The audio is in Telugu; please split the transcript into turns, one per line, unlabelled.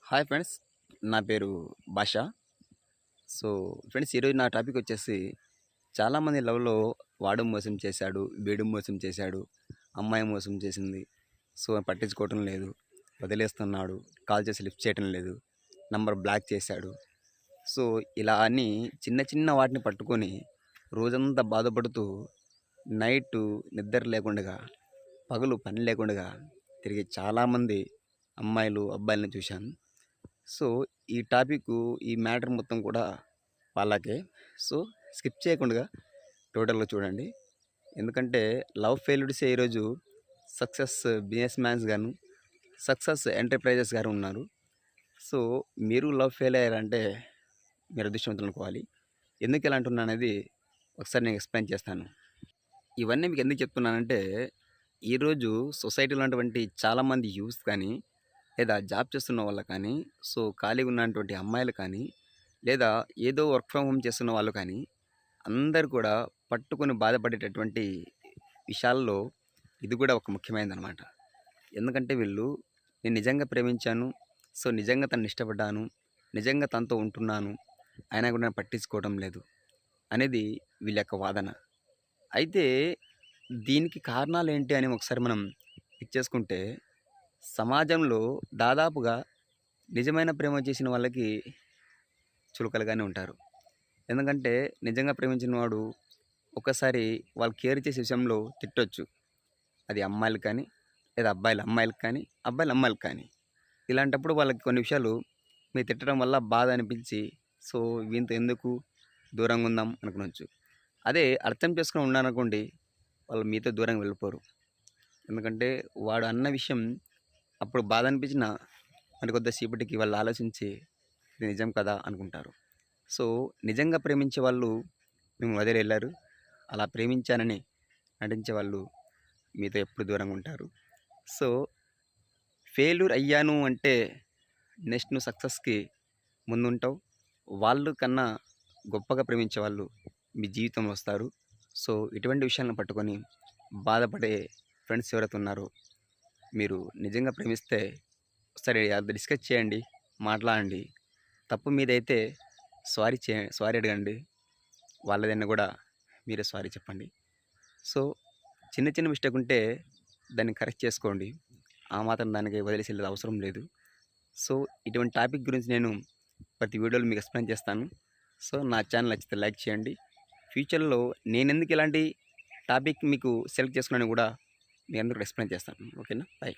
హాయ్ ఫ్రెండ్స్, నా పేరు భాష. సో ఫ్రెండ్స్, ఈరోజు నా టాపిక్ వచ్చేసి చాలామంది లవ్లో వాడు మోసం చేశాడు, వీడు మోసం చేశాడు, అమ్మాయి మోసం చేసింది. సో పట్టించుకోవటం లేదు, వదిలేస్తున్నాడు, కాల్ చేసి లిఫ్ట్ చేయటం లేదు, నంబర్ బ్లాక్ చేశాడు. సో ఇలా అని చిన్న చిన్న వాటిని పట్టుకొని రోజంతా బాధపడుతూ నైట్ నిద్ర లేకుండా, పగలు పని లేకుండా తిరిగి చాలామంది అమ్మాయిలు అబ్బాయిలను చూశాను. సో ఈ టాపిక్, ఈ మ్యాటర్ మొత్తం కూడా వాళ్ళకే. సో స్కిప్ చేయకుండా టోటల్గా చూడండి. ఎందుకంటే లవ్ ఫెయిల్యూర్సే ఈరోజు సక్సెస్ బిజినెస్ మ్యాన్స్ గాను, సక్సెస్ ఎంటర్ప్రైజెస్ గారు ఉన్నారు. సో మీరు లవ్ ఫెయిల్ అయ్యారంటే మీరు అదృష్టవంతులు అనుకోవాలి. ఎందుకు ఇలా అంటున్నా అనేది ఒకసారి నేను ఎక్స్ప్లెయిన్ చేస్తాను. ఇవన్నీ మీకు ఎందుకు చెప్తున్నానంటే, ఈరోజు సొసైటీలో ఉన్నటువంటి చాలామంది యూత్ కానీ, లేదా జాబ్ చేస్తున్న వాళ్ళు కానీ, సో ఖాళీగా ఉన్నటువంటి అమ్మాయిలు కానీ, లేదా ఏదో వర్క్ ఫ్రమ్ హోమ్ చేస్తున్న వాళ్ళు కానీ, అందరు కూడా పట్టుకొని బాధపడేటటువంటి విషయాల్లో ఇది కూడా ఒక ముఖ్యమైనదనమాట. ఎందుకంటే వీళ్ళు, నేను నిజంగా ప్రేమించాను, సో నిజంగా తను ఇష్టపడ్డాను, నిజంగా తనతో ఉంటున్నాను, అయినా కూడా నేను పట్టించుకోవడం లేదు అనేది వీళ్ళ యొక్క వాదన. అయితే దీనికి కారణాలు ఏంటి అని ఒకసారి మనం చెక్ చేసుకుంటే, సమాజంలో దాదాపుగా నిజమైన ప్రేమ చేసిన వాళ్ళకి చులకలుగానే ఉంటారు. ఎందుకంటే నిజంగా ప్రేమించిన వాడు ఒకసారి వాళ్ళు కేర్ చేసే విషయంలో తిట్టొచ్చు. అది అమ్మాయిలు కానీ, లేదా అబ్బాయిలు అమ్మాయిలకు కానీ, అబ్బాయిలు అమ్మాయిలకు కానీ. ఇలాంటప్పుడు వాళ్ళకి కొన్ని విషయాలు మీరు తిట్టడం వల్ల బాధ అనిపించి, సో వీంతో ఎందుకు దూరంగా ఉందాం అనుకునొచ్చు. అదే అర్థం చేసుకుని ఉన్నారనుకోండి, వాళ్ళు మీతో దూరంగా వెళ్ళిపోరు. ఎందుకంటే వాడు అన్న విషయం అప్పుడు బాధ అనిపించిన మరి కొద్దిసేపటికి వాళ్ళు ఆలోచించి ఇది నిజం కదా అనుకుంటారు. సో నిజంగా ప్రేమించే వాళ్ళు మేము వదిలి వెళ్ళారు, అలా ప్రేమించానని నటించే వాళ్ళు మీతో ఎప్పుడు దూరంగా ఉంటారు. సో ఫెయిల్యూర్ అయ్యాను అంటే నెక్స్ట్ నువ్వు సక్సెస్కి ముందుంటావు. వాళ్ళు కన్నా గొప్పగా ప్రేమించే వాళ్ళు మీ జీవితంలో వస్తారు. సో ఇటువంటి విషయాలను పట్టుకొని బాధపడే ఫ్రెండ్స్ ఎవరైతే ఉన్నారో, మీరు నిజంగా ప్రేమిస్తే ఒకసారి అది డిస్కస్ చేయండి, మాట్లాడండి. తప్పు మీదైతే సారీ అడగండి. వాళ్ళదైనా కూడా మీరే సారీ చెప్పండి. సో చిన్న చిన్న మిస్టేక్ ఉంటే దాన్ని కరెక్ట్ చేసుకోండి. ఆ మాత్రం దానికి వదిలేసి వెళ్ళేది అవసరం లేదు. సో ఇటువంటి టాపిక్ గురించి నేను ప్రతి వీడియోలో మీకు ఎక్స్ప్లెయిన్ చేస్తాను. సో నా ఛానల్ నచ్చితే లైక్ చేయండి. ఫ్యూచర్లో నేను ఎందుకు ఇలాంటి టాపిక్ మీకు సెలెక్ట్ చేసుకున్నాను కూడా మీ అందరూ ఎక్స్ప్లెయిన్ చేస్తాను. ఓకేనా? బై.